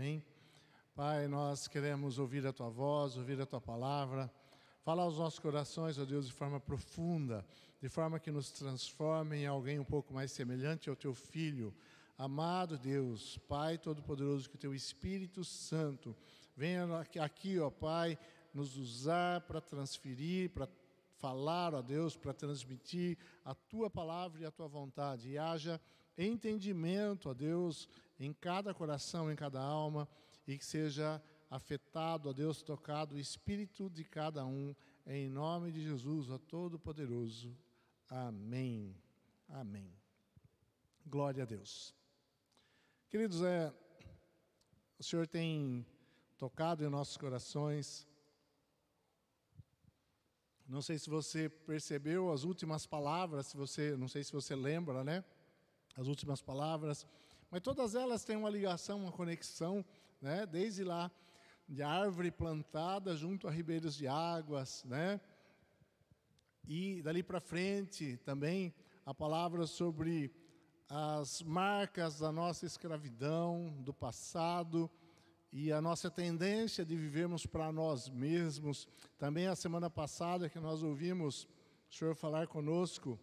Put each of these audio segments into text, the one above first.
amém? Pai, nós queremos ouvir a Tua voz, ouvir a Tua palavra, falar aos nossos corações, ó Deus, de forma profunda, de forma que nos transforme em alguém um pouco mais semelhante ao Teu Filho. Amado Deus, Pai Todo-Poderoso, que o Teu Espírito Santo venha aqui, ó Pai, nos usar para transferir, para falar, ó Deus, para transmitir a Tua palavra e a Tua vontade. E haja entendimento, ó Deus, em cada coração, em cada alma, e que seja afetado, ó Deus, tocado o espírito de cada um, em nome de Jesus, ó Todo-Poderoso. Amém. Amém. Glória a Deus. Queridos, o Senhor tem tocado em nossos corações. Não sei se você percebeu as últimas palavras, não sei se você lembra, né? As últimas palavras, mas todas elas têm uma ligação, uma conexão, né? Desde lá, de árvore plantada junto a ribeiros de águas, né? E dali para frente também a palavra sobre as marcas da nossa escravidão, do passado, e a nossa tendência de vivermos para nós mesmos. Também a semana passada que nós ouvimos o Senhor falar conosco,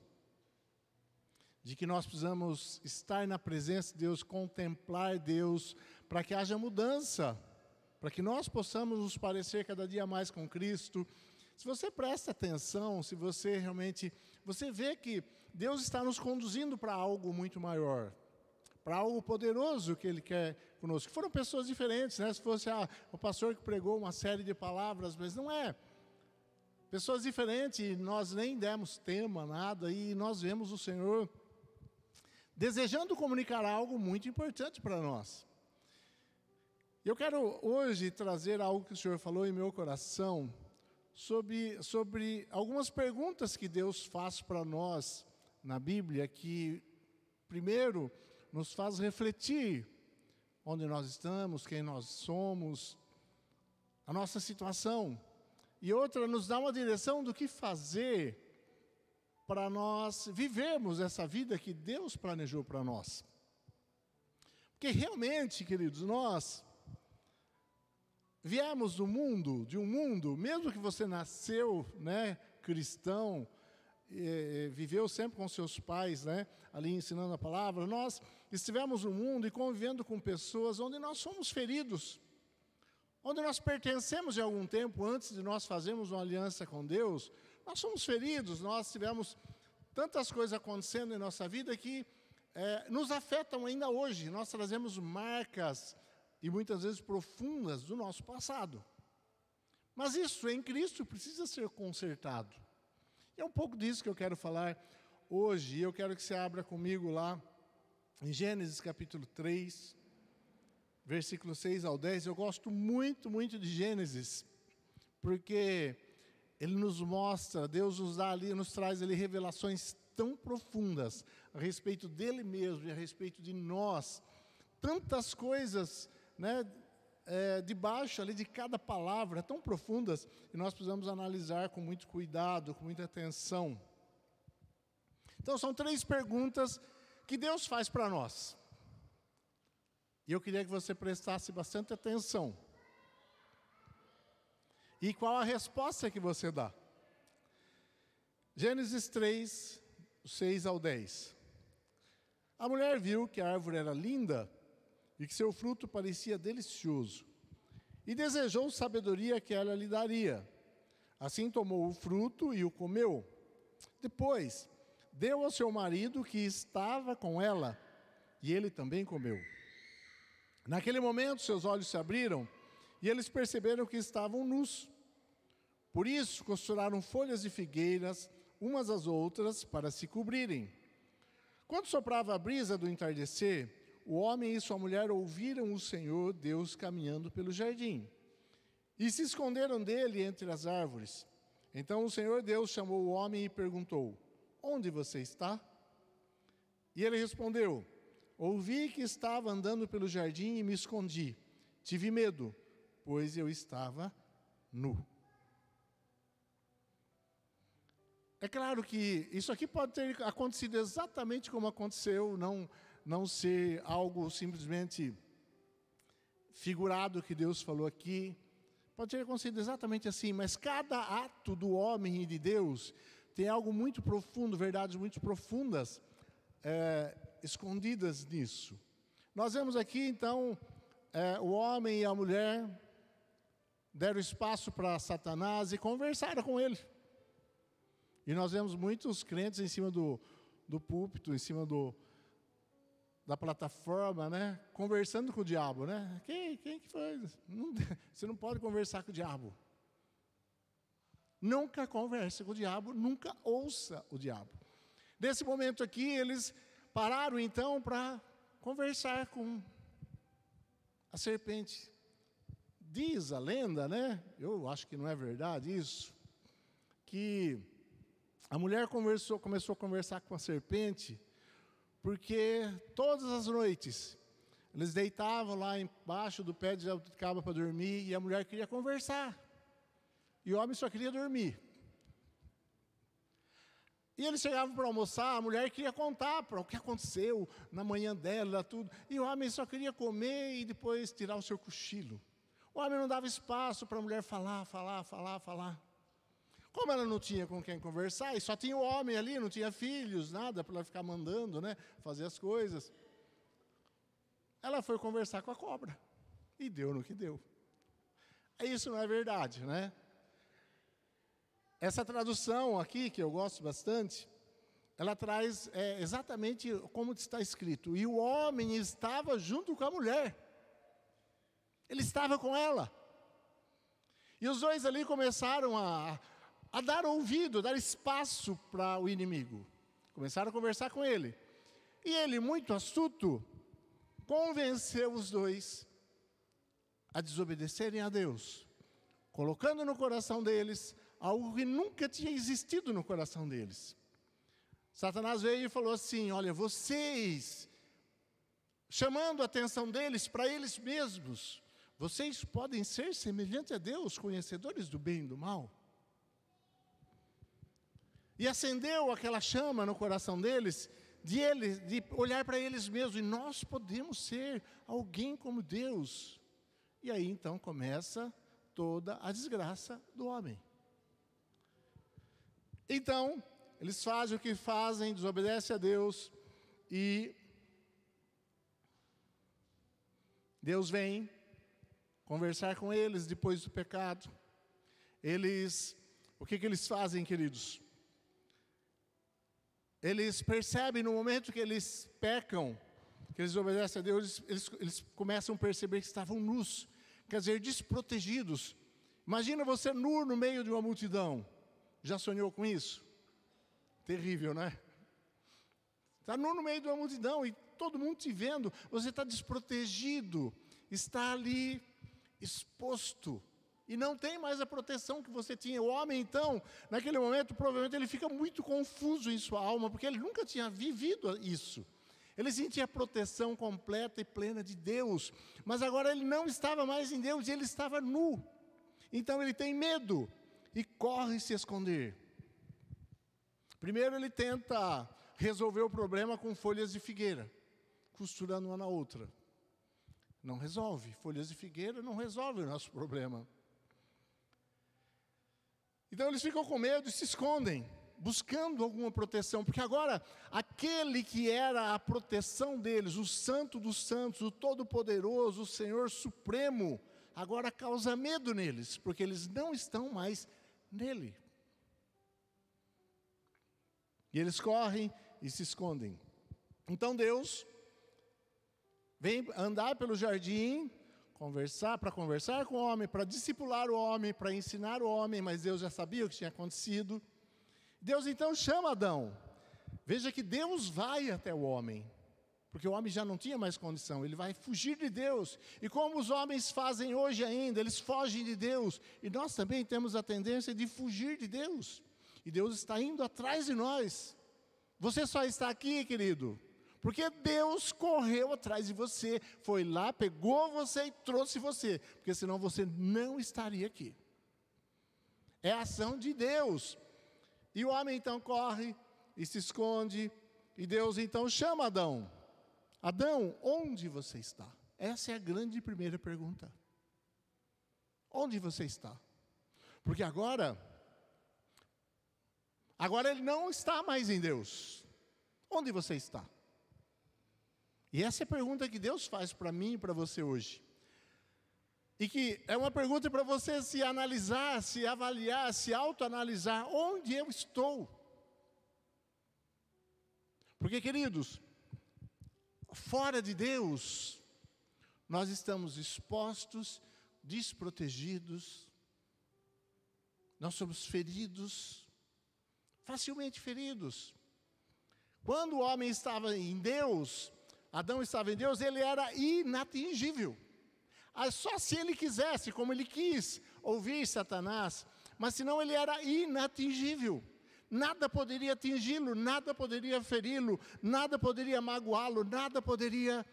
de que nós precisamos estar na presença de Deus, contemplar Deus, para que haja mudança, para que nós possamos nos parecer cada dia mais com Cristo. Se você presta atenção, se você realmente, você vê que Deus está nos conduzindo para algo muito maior, para algo poderoso que Ele quer conosco. Foram pessoas diferentes, né? Se fosse o pastor que pregou uma série de palavras, mas não é. Pessoas diferentes, nós nem demos tema, nada, e nós vemos o Senhor desejando comunicar algo muito importante para nós. Eu quero hoje trazer algo que o Senhor falou em meu coração, sobre algumas perguntas que Deus faz para nós na Bíblia, que primeiro nos faz refletir onde nós estamos, quem nós somos, a nossa situação, e outra nos dá uma direção do que fazer para nós vivermos essa vida que Deus planejou para nós. Porque realmente, queridos, nós viemos de um mundo, mesmo que você nasceu, né, cristão, viveu sempre com seus pais, né, ali ensinando a palavra, nós estivemos no mundo e convivendo com pessoas onde nós somos feridos, onde nós pertencemos de algum tempo, antes de nós fazermos uma aliança com Deus, nós somos feridos, nós tivemos tantas coisas acontecendo em nossa vida que nos afetam ainda hoje. Nós trazemos marcas, e muitas vezes profundas, do nosso passado. Mas isso em Cristo precisa ser consertado. E é um pouco disso que eu quero falar hoje. E eu quero que você abra comigo lá em Gênesis capítulo 3, versículo 6 ao 10. Eu gosto muito, muito de Gênesis, porque ele nos mostra, Deus nos dá ali, nos traz ali revelações tão profundas a respeito dele mesmo e a respeito de nós. Tantas coisas, né, debaixo ali de cada palavra, tão profundas, e nós precisamos analisar com muito cuidado, com muita atenção. Então são 3 perguntas que Deus faz para nós. E eu queria que você prestasse bastante atenção. E qual a resposta que você dá? Gênesis 3, 6 ao 10. A mulher viu que a árvore era linda e que seu fruto parecia delicioso, e desejou sabedoria que ela lhe daria. Assim tomou o fruto e o comeu. Depois, deu ao seu marido que estava com ela, e ele também comeu. Naquele momento, seus olhos se abriram, e eles perceberam que estavam nus. Por isso, costuraram folhas de figueiras, umas às outras, para se cobrirem. Quando soprava a brisa do entardecer, o homem e sua mulher ouviram o Senhor Deus caminhando pelo jardim, e se esconderam dele entre as árvores. Então o Senhor Deus chamou o homem e perguntou: onde você está? E ele respondeu: ouvi que estava andando pelo jardim e me escondi. Tive medo, pois eu estava nu. É claro que isso aqui pode ter acontecido exatamente como aconteceu, não ser algo simplesmente figurado que Deus falou aqui, pode ser considerado exatamente assim, mas cada ato do homem e de Deus tem algo muito profundo, verdades muito profundas, escondidas nisso. Nós vemos aqui, então, o homem e a mulher deram espaço para Satanás e conversaram com ele. E nós vemos muitos crentes em cima do púlpito, em cima da plataforma, né, conversando com o diabo, né? Quem que foi? Você não pode conversar com o diabo. Nunca converse com o diabo, nunca ouça o diabo. Nesse momento aqui, eles pararam então para conversar com a serpente. Diz a lenda, né? Eu acho que não é verdade isso, que a mulher começou a conversar com a serpente, porque todas as noites eles deitavam lá embaixo do pé de jabuticaba para dormir e a mulher queria conversar. E o homem só queria dormir. E eles chegavam para almoçar, a mulher queria contar para o que aconteceu na manhã dela, tudo. E o homem só queria comer e depois tirar o seu cochilo. O homem não dava espaço para a mulher falar. Como ela não tinha com quem conversar, e só tinha o homem ali, não tinha filhos, nada para ela ficar mandando, né, fazer as coisas. Ela foi conversar com a cobra. E deu no que deu. Isso não é verdade, né? Essa tradução aqui, que eu gosto bastante, ela traz exatamente como está escrito. E o homem estava junto com a mulher. Ele estava com ela. E os dois ali começaram a dar ouvido, dar espaço para o inimigo. Começaram a conversar com ele. E ele, muito astuto, convenceu os dois a desobedecerem a Deus, colocando no coração deles algo que nunca tinha existido no coração deles. Satanás veio e falou assim: olha, vocês, chamando a atenção deles para eles mesmos, vocês podem ser semelhantes a Deus, conhecedores do bem e do mal. E acendeu aquela chama no coração deles, de olhar para eles mesmos, e nós podemos ser alguém como Deus. E aí então começa toda a desgraça do homem. Então, eles fazem o que fazem, desobedecem a Deus, e Deus vem conversar com eles depois do pecado. O que eles fazem, queridos? Eles percebem no momento que eles pecam, que eles obedecem a Deus, eles começam a perceber que estavam nus, quer dizer, desprotegidos. Imagina você nu no meio de uma multidão. Já sonhou com isso? Terrível, né? Está nu no meio de uma multidão e todo mundo te vendo, você está desprotegido, está ali exposto. E não tem mais a proteção que você tinha. O homem, então, naquele momento, provavelmente ele fica muito confuso em sua alma, porque ele nunca tinha vivido isso. Ele sentia a proteção completa e plena de Deus, mas agora ele não estava mais em Deus, ele estava nu. Então ele tem medo e corre se esconder. Primeiro ele tenta resolver o problema com folhas de figueira, costurando uma na outra. Não resolve. Folhas de figueira não resolvem o nosso problema. Então eles ficam com medo e se escondem, buscando alguma proteção, porque agora aquele que era a proteção deles, o Santo dos Santos, o Todo-Poderoso, o Senhor Supremo, agora causa medo neles, porque eles não estão mais nele. E eles correm e se escondem. Então Deus vem andar pelo jardim, para conversar com o homem, para discipular o homem, para ensinar o homem, mas Deus já sabia o que tinha acontecido. Deus então chama Adão. Veja que Deus vai até o homem, porque o homem já não tinha mais condição, ele vai fugir de Deus. E como os homens fazem hoje ainda, eles fogem de Deus, e nós também temos a tendência de fugir de Deus. E Deus está indo atrás de nós. Você só está aqui, querido, porque Deus correu atrás de você, foi lá, pegou você e trouxe você, porque senão você não estaria aqui. É a ação de Deus. E o homem então corre e se esconde, e Deus então chama Adão. Adão, onde você está? Essa é a grande primeira pergunta. Onde você está? Porque agora ele não está mais em Deus. Onde você está? E essa é a pergunta que Deus faz para mim e para você hoje. E que é uma pergunta para você se analisar, se avaliar, se autoanalisar. Onde eu estou? Porque, queridos, fora de Deus, nós estamos expostos, desprotegidos, nós somos feridos, facilmente feridos. Quando o homem estava em Deus, Adão estava em Deus, ele era inatingível. Só se ele quisesse, como ele quis, ouvir Satanás, mas senão ele era inatingível. Nada poderia atingi-lo, nada poderia feri-lo, nada poderia magoá-lo, nada poderia...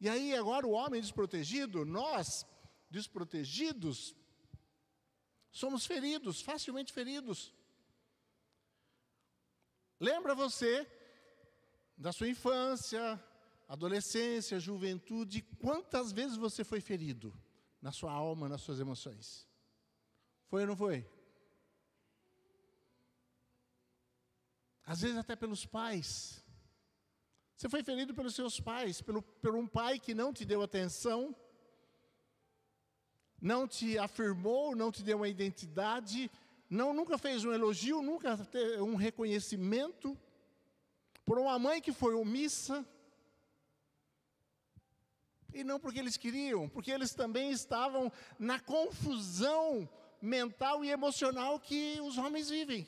E aí agora o homem desprotegido, nós desprotegidos, somos feridos, facilmente feridos. Lembra você da sua infância, adolescência, juventude, quantas vezes você foi ferido na sua alma, nas suas emoções? Foi ou não foi? Às vezes até pelos pais. Você foi ferido pelos seus pais, por um pai que não te deu atenção, não te afirmou, não te deu uma identidade, nunca fez um elogio, nunca teve um reconhecimento, por uma mãe que foi omissa, e não porque eles queriam, porque eles também estavam na confusão mental e emocional que os homens vivem.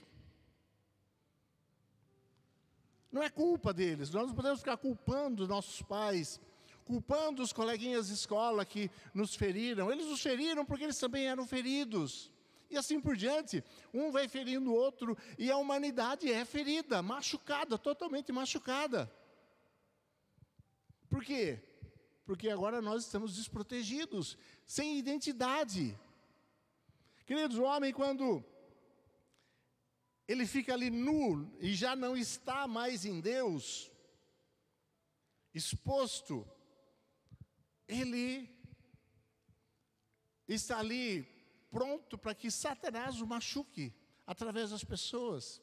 Não é culpa deles, nós não podemos ficar culpando os nossos pais, culpando os coleguinhas de escola que nos feriram. Eles nos feriram porque eles também eram feridos. E assim por diante, um vai ferindo o outro, e a humanidade é ferida, machucada, totalmente machucada. Por quê? Porque agora nós estamos desprotegidos, sem identidade. Queridos, o homem quando ele fica ali nu e já não está mais em Deus, exposto, ele está ali pronto para que Satanás o machuque através das pessoas.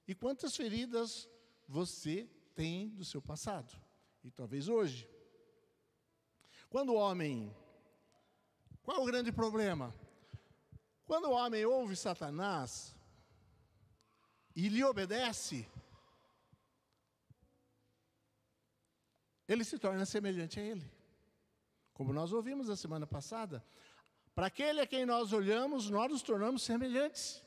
E quantas feridas você tem do seu passado? E talvez hoje. Quando o homem... Qual é o grande problema? Quando o homem ouve Satanás e lhe obedece, ele se torna semelhante a ele. Como nós ouvimos na semana passada, para aquele a quem nós olhamos, nós nos tornamos semelhantes.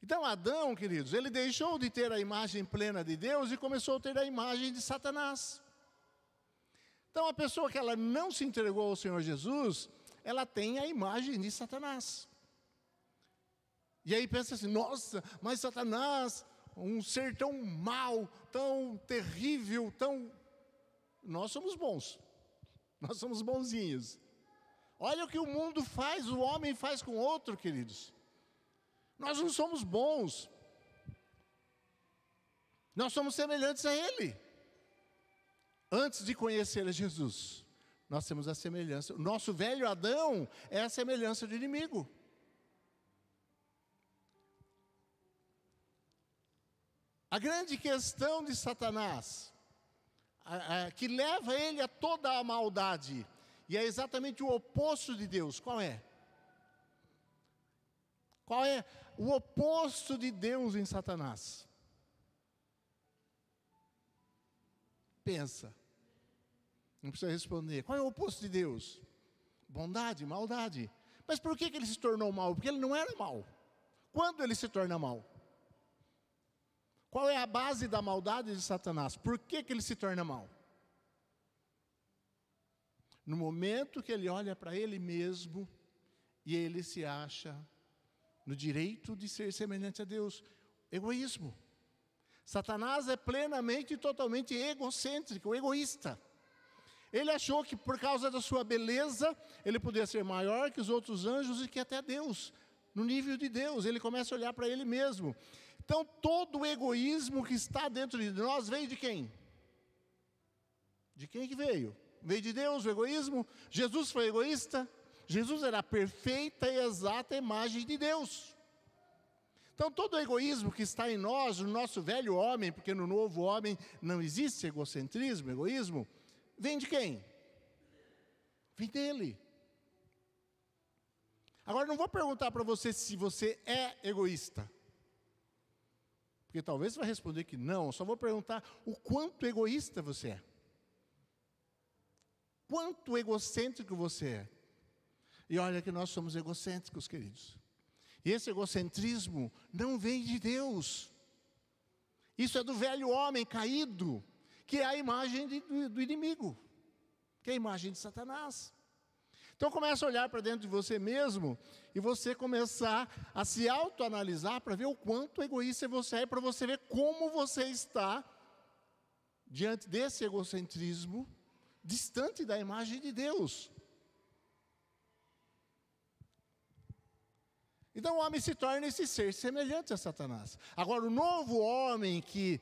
Então Adão, queridos, ele deixou de ter a imagem plena de Deus e começou a ter a imagem de Satanás. Então a pessoa que ela não se entregou ao Senhor Jesus, ela tem a imagem de Satanás. E aí pensa assim, nossa, mas Satanás, um ser tão mau, tão terrível, tão... Nós somos bons, nós somos bonzinhos. Olha o que o mundo faz, o homem faz com o outro, queridos. Nós não somos bons. Nós somos semelhantes a Ele. Antes de conhecer a Jesus, nós temos a semelhança. O nosso velho Adão é a semelhança do inimigo. A grande questão de Satanás, que leva ele a toda a maldade, e é exatamente o oposto de Deus, qual é? Qual é o oposto de Deus em Satanás? Pensa. Não precisa responder. Qual é o oposto de Deus? Bondade, maldade. Mas por que ele se tornou mau? Porque ele não era mau. Quando ele se torna mau? Qual é a base da maldade de Satanás? Por que ele se torna mau? No momento que ele olha para ele mesmo e ele se acha no direito de ser semelhante a Deus. Egoísmo. Satanás é plenamente e totalmente egocêntrico, egoísta. Ele achou que por causa da sua beleza, ele podia ser maior que os outros anjos e que até Deus. No nível de Deus, ele começa a olhar para ele mesmo. Então todo o egoísmo que está dentro de nós veio de quem? De quem que veio? Veio de Deus, o egoísmo? Jesus foi egoísta? Jesus era a perfeita e exata imagem de Deus. Então, todo o egoísmo que está em nós, no nosso velho homem, porque no novo homem não existe egocentrismo, egoísmo, vem de quem? Vem dele. Agora, não vou perguntar para você se você é egoísta. Porque talvez você vai responder que não, eu só vou perguntar o quanto egoísta você é. Quanto egocêntrico você é. E olha que nós somos egocêntricos, queridos. E esse egocentrismo não vem de Deus. Isso é do velho homem caído, que é a imagem do inimigo, que é a imagem de Satanás. Então começa a olhar para dentro de você mesmo e você começar a se autoanalisar para ver o quanto egoísta você é, para você ver como você está diante desse egocentrismo, distante da imagem de Deus. Então o homem se torna esse ser semelhante a Satanás. Agora o novo homem que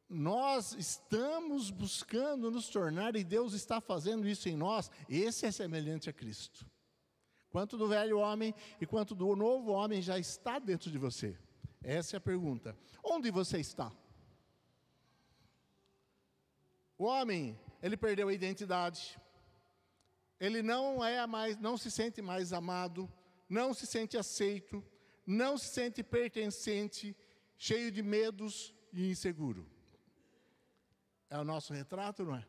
nós estamos buscando nos tornar, e Deus está fazendo isso em nós, esse é semelhante a Cristo. Quanto do velho homem e quanto do novo homem já está dentro de você? Essa é a pergunta. Onde você está? O homem, ele perdeu a identidade. Ele não se sente mais amado, não se sente aceito, não se sente pertencente, cheio de medos e inseguro. É o nosso retrato, não é?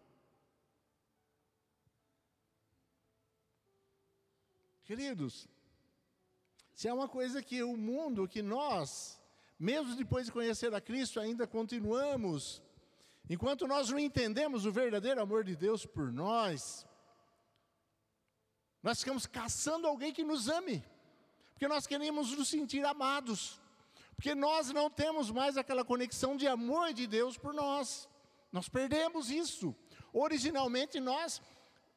Queridos, se é uma coisa que o mundo, que nós, mesmo depois de conhecer a Cristo, ainda continuamos, enquanto nós não entendemos o verdadeiro amor de Deus por nós, nós ficamos caçando alguém que nos ame, porque nós queremos nos sentir amados, porque nós não temos mais aquela conexão de amor de Deus por nós. Nós perdemos isso. Originalmente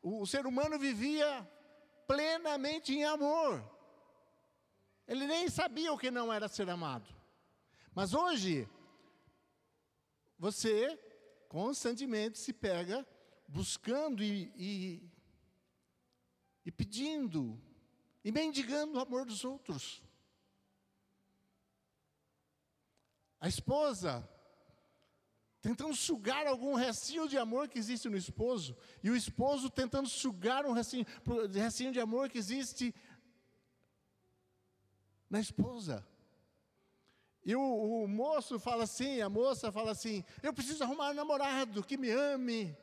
o ser humano vivia plenamente em amor. Ele nem sabia o que não era ser amado. Mas hoje, você constantemente se pega buscando e pedindo, e mendigando o amor dos outros. A esposa tentando sugar algum restinho de amor que existe no esposo, e o esposo tentando sugar um restinho de amor que existe na esposa. E o moço fala assim, a moça fala assim, eu preciso arrumar um namorado que me ame,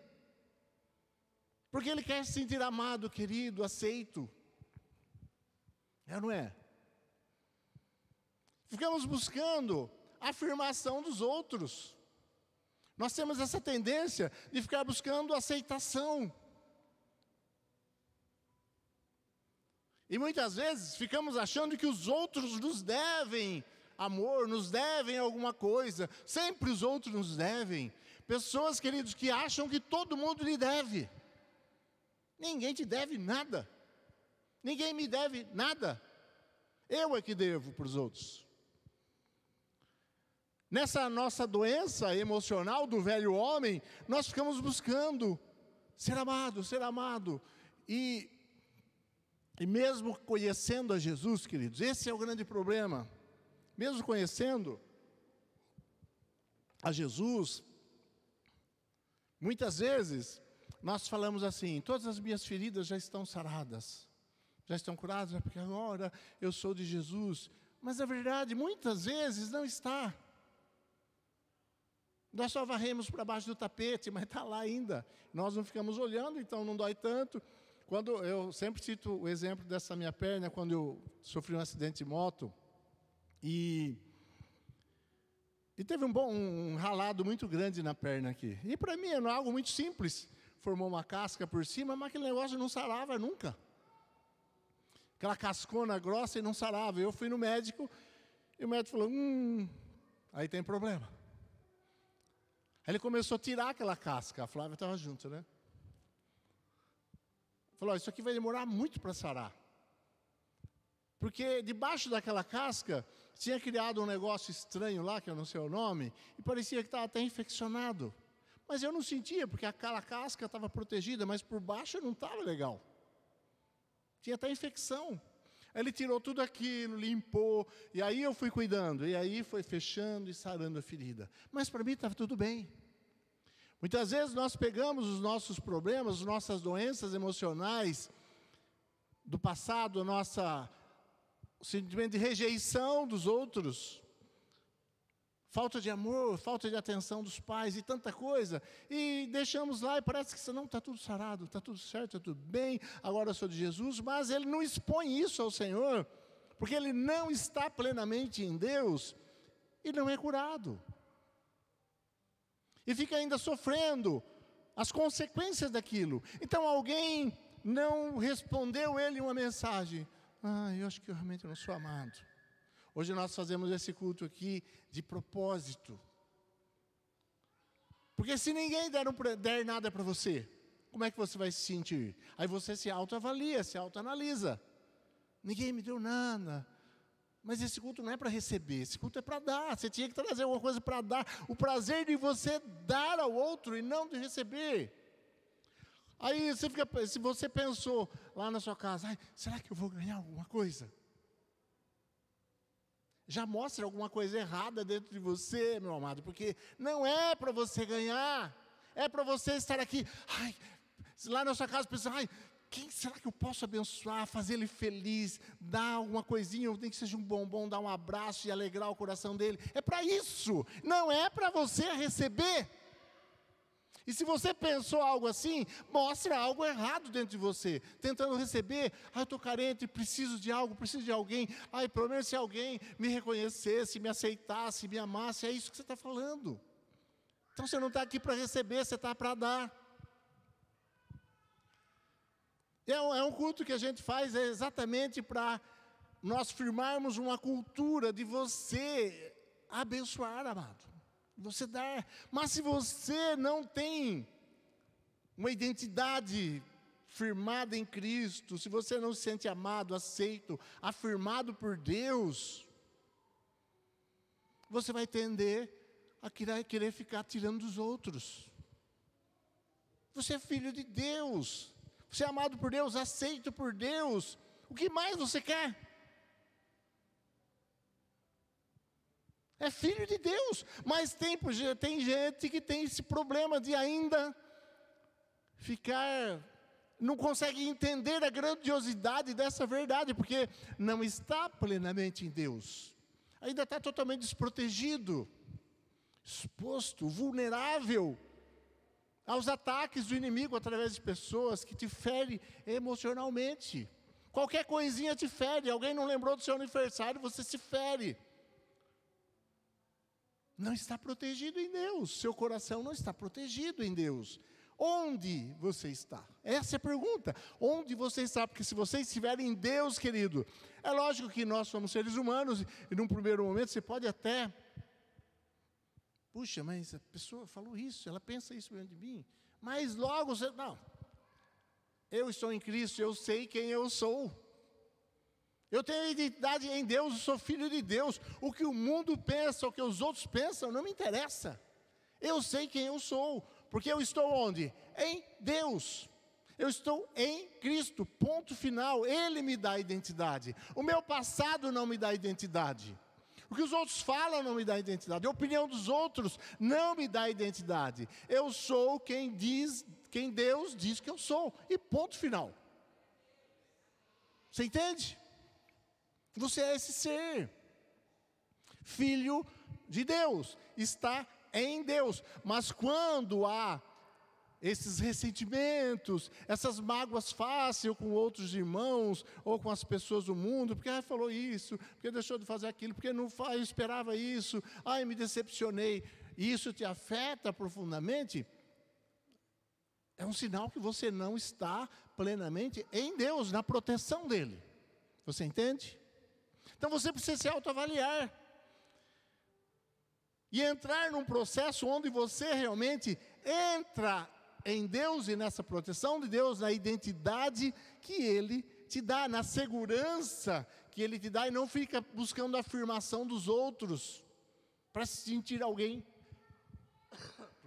porque ele quer se sentir amado, querido, aceito. É ou não é? Ficamos buscando a afirmação dos outros. Nós temos essa tendência de ficar buscando aceitação. E muitas vezes ficamos achando que os outros nos devem amor, nos devem alguma coisa. Sempre os outros nos devem. Pessoas, queridos, que acham que todo mundo lhe deve. Ninguém te deve nada. Ninguém me deve nada. Eu é que devo para os outros. Nessa nossa doença emocional do velho homem, nós ficamos buscando ser amado, ser amado. E mesmo conhecendo a Jesus, queridos, esse é o grande problema. Mesmo conhecendo a Jesus, muitas vezes nós falamos assim, todas as minhas feridas já estão saradas, já estão curadas, porque agora eu sou de Jesus. Mas na verdade, muitas vezes não está. Nós só varremos para baixo do tapete, mas está lá ainda. Nós não ficamos olhando, então não dói tanto. Quando eu sempre cito o exemplo dessa minha perna, quando eu sofri um acidente de moto, e teve um ralado muito grande na perna aqui. E para mim era algo muito simples. Formou uma casca por cima, mas aquele negócio não sarava nunca. Aquela cascona grossa e não sarava. Eu fui no médico, e o médico falou, aí tem problema. Aí ele começou a tirar aquela casca, a Flávia estava junto, né? Falou, isso aqui vai demorar muito para sarar. Porque debaixo daquela casca, tinha criado um negócio estranho lá, que eu não sei o nome, e parecia que estava até infeccionado. Mas eu não sentia, porque aquela casca estava protegida, mas por baixo não estava legal. Tinha até infecção. Ele tirou tudo aquilo, limpou, e aí eu fui cuidando, e aí foi fechando e sarando a ferida. Mas para mim estava tudo bem. Muitas vezes nós pegamos os nossos problemas, as nossas doenças emocionais do passado, o sentimento de rejeição dos outros, falta de amor, falta de atenção dos pais e tanta coisa, e deixamos lá e parece que não, está tudo sarado, está tudo certo, está tudo bem, agora eu sou de Jesus, mas ele não expõe isso ao Senhor, porque ele não está plenamente em Deus e não é curado. E fica ainda sofrendo as consequências daquilo. Então alguém não respondeu ele uma mensagem. Eu acho que eu realmente não sou amado. Hoje nós fazemos esse culto aqui de propósito. Porque se ninguém der nada para você, como é que você vai se sentir? Aí você se autoavalia, se autoanalisa. Ninguém me deu nada. Mas esse culto não é para receber, esse culto é para dar. Você tinha que trazer alguma coisa para dar. O prazer de você dar ao outro e não de receber. Aí se você pensou lá na sua casa, será que eu vou ganhar alguma coisa? Já mostra alguma coisa errada dentro de você, meu amado, porque não é para você ganhar, é para você estar aqui, lá na sua casa pensando, quem será que eu posso abençoar, fazer ele feliz, dar alguma coisinha, nem que seja um bombom, dar um abraço e alegrar o coração dele. É para isso, não é para você receber. E se você pensou algo assim, mostra algo errado dentro de você, tentando receber, eu estou carente, preciso de algo, preciso de alguém, pelo menos se alguém me reconhecesse, me aceitasse, me amasse, é isso que você está falando. Então você não está aqui para receber, você está para dar. É um culto que a gente faz exatamente para nós firmarmos uma cultura de você abençoar, amado. Você dar. Mas se você não tem uma identidade firmada em Cristo, se você não se sente amado, aceito, afirmado por Deus, você vai tender a querer ficar tirando dos outros. Você é filho de Deus. Você é amado por Deus, aceito por Deus. O que mais você quer? É filho de Deus. Mas tem gente que tem esse problema de ainda não consegue entender a grandiosidade dessa verdade, porque não está plenamente em Deus. Ainda está totalmente desprotegido, exposto, vulnerável aos ataques do inimigo através de pessoas que te ferem emocionalmente. Qualquer coisinha te fere, alguém não lembrou do seu aniversário, você se fere. Não está protegido em Deus, seu coração não está protegido em Deus. Onde você está? Essa é a pergunta. Onde você está? Porque se você estiver em Deus, querido, é lógico que nós somos seres humanos, e num primeiro momento você pode até... Puxa, mas a pessoa falou isso, ela pensa isso dentro de mim. Mas logo você... Não. Eu estou em Cristo, eu sei quem eu sou. Eu tenho identidade em Deus, eu sou filho de Deus. O que o mundo pensa, o que os outros pensam, não me interessa. Eu sei quem eu sou, porque eu estou onde? Em Deus. Eu estou em Cristo, ponto final. Ele me dá identidade. O meu passado não me dá identidade. O que os outros falam não me dá identidade. A opinião dos outros não me dá identidade. Eu sou quem Deus diz que eu sou. E ponto final. Você entende? Você é esse ser. Filho de Deus. Está em Deus. Mas quando há esses ressentimentos, essas mágoas fáceis com outros irmãos, ou com as pessoas do mundo, porque falou isso, porque deixou de fazer aquilo, porque não eu esperava isso, me decepcionei, e isso te afeta profundamente, é um sinal que você não está plenamente em Deus, na proteção dEle. Você entende? Então você precisa se autoavaliar, e entrar num processo onde você realmente entra em Deus e nessa proteção de Deus, na identidade que Ele te dá, na segurança que Ele te dá, e não fica buscando a afirmação dos outros para se sentir alguém.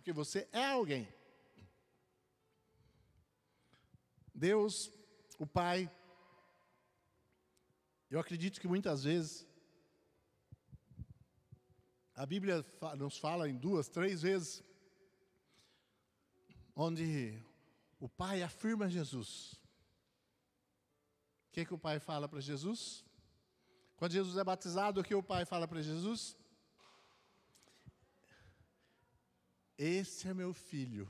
porque você é alguém. Deus, o Pai, eu acredito que muitas vezes, a Bíblia nos fala em 2, 3 vezes, onde o Pai afirma Jesus. O que o Pai fala para Jesus? Quando Jesus é batizado, o que o Pai fala para Jesus? Esse é meu filho,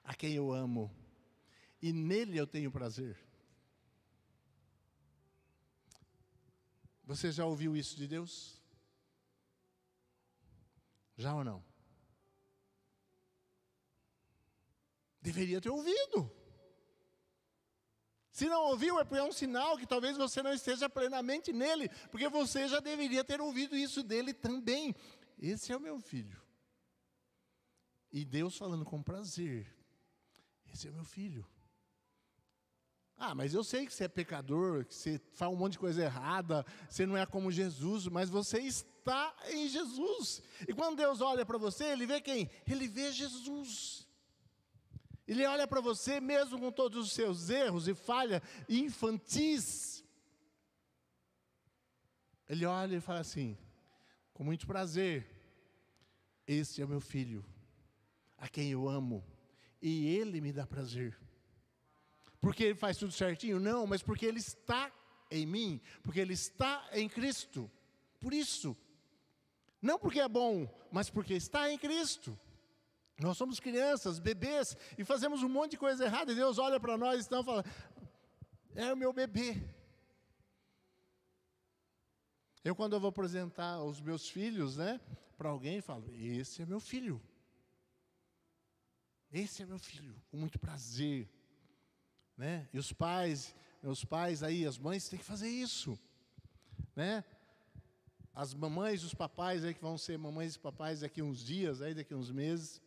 a quem eu amo, e nele eu tenho prazer. Você já ouviu isso de Deus? Já ou não? Deveria ter ouvido. Se não ouviu, é um sinal que talvez você não esteja plenamente nele, porque você já deveria ter ouvido isso dele também. Esse é o meu filho. E Deus falando com prazer, esse é o meu filho. Ah, mas eu sei que você é pecador, que você faz um monte de coisa errada, você não é como Jesus, mas você está em Jesus. E quando Deus olha para você, Ele vê quem? Ele vê Jesus. Ele olha para você mesmo com todos os seus erros e falhas infantis. Ele olha e fala assim, com muito prazer, esse é o meu filho, a quem eu amo, e ele me dá prazer. Porque ele faz tudo certinho? Não, mas porque ele está em mim, porque ele está em Cristo. Por isso, não porque é bom, mas porque está em Cristo. Nós somos crianças, bebês, e fazemos um monte de coisa errada, e Deus olha para nós e então fala, é o meu bebê. Eu quando eu vou apresentar os meus filhos, né, para alguém, falo, esse é meu filho. Esse é meu filho, com muito prazer. Né? E os pais, meus pais aí, as mães têm que fazer isso. Né? As mamães e os papais aí que vão ser mamães e papais daqui uns dias, aí daqui uns meses,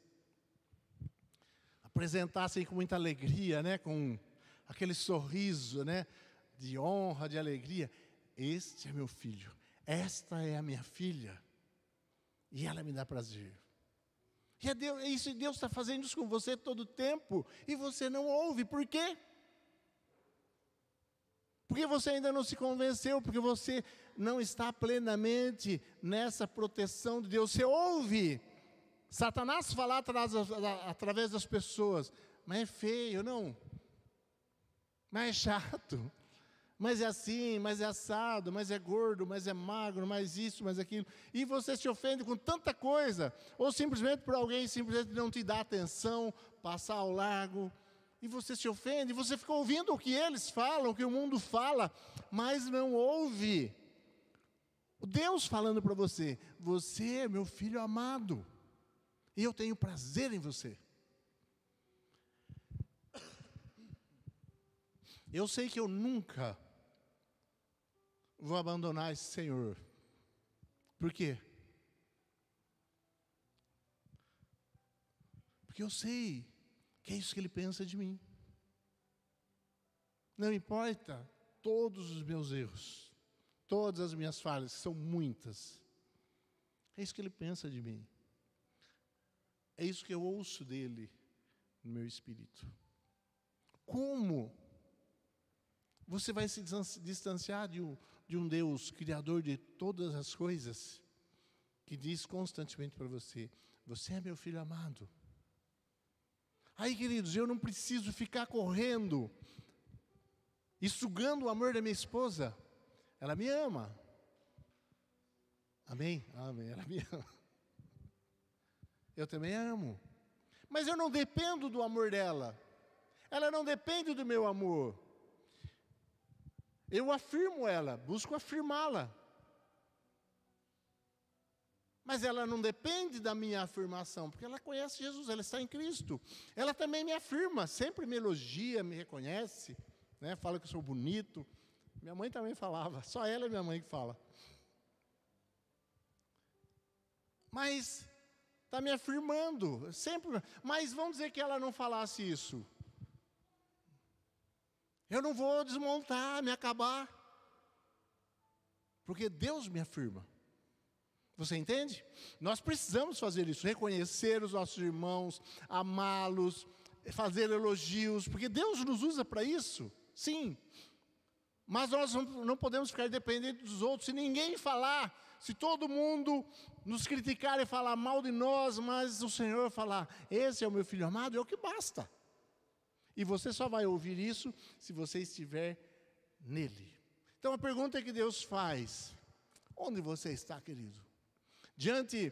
apresentassem com muita alegria, né? Com aquele sorriso, né? De honra, de alegria. Este é meu filho, esta é a minha filha, e ela me dá prazer. E é Deus está fazendo isso com você todo o tempo, e você não ouve, por quê? Porque você ainda não se convenceu, porque você não está plenamente nessa proteção de Deus. Você ouve Satanás falar através das pessoas, mas é feio, não? Mas é chato, mas é assim, mas é assado, mas é gordo, mas é magro, mais isso, mais aquilo. E você se ofende com tanta coisa, ou simplesmente por alguém simplesmente não te dar atenção, passar ao largo. E você se ofende, você fica ouvindo o que eles falam, o que o mundo fala, mas não ouve Deus falando para você, você é meu filho amado, e eu tenho prazer em você. Eu sei que eu nunca vou abandonar esse Senhor. Por quê? Porque eu sei que é isso que Ele pensa de mim. Não importa todos os meus erros, todas as minhas falhas, que são muitas. É isso que Ele pensa de mim. É isso que eu ouço dEle no meu espírito. Como você vai se distanciar de um Deus, Criador de todas as coisas, que diz constantemente para você, você é meu filho amado. Aí, queridos, eu não preciso ficar correndo e sugando o amor da minha esposa. Ela me ama. Amém? Amém, ela me ama. Eu também amo. Mas eu não dependo do amor dela. Ela não depende do meu amor. Eu afirmo ela, busco afirmá-la. Mas ela não depende da minha afirmação, porque ela conhece Jesus, ela está em Cristo. Ela também me afirma, sempre me elogia, me reconhece, né? Fala que eu sou bonito. Minha mãe também falava, só ela e minha mãe que fala. Mas está me afirmando, sempre. Mas vamos dizer que ela não falasse isso. Eu não vou desmontar, me acabar. Porque Deus me afirma. Você entende? Nós precisamos fazer isso, reconhecer os nossos irmãos, amá-los, fazer elogios, porque Deus nos usa para isso, sim. Mas nós não podemos ficar dependentes dos outros. Se ninguém falar, se todo mundo nos criticar e falar mal de nós, mas o Senhor falar, esse é o meu filho amado, é o que basta. E você só vai ouvir isso se você estiver nele. Então a pergunta que Deus faz, onde você está, querido? Diante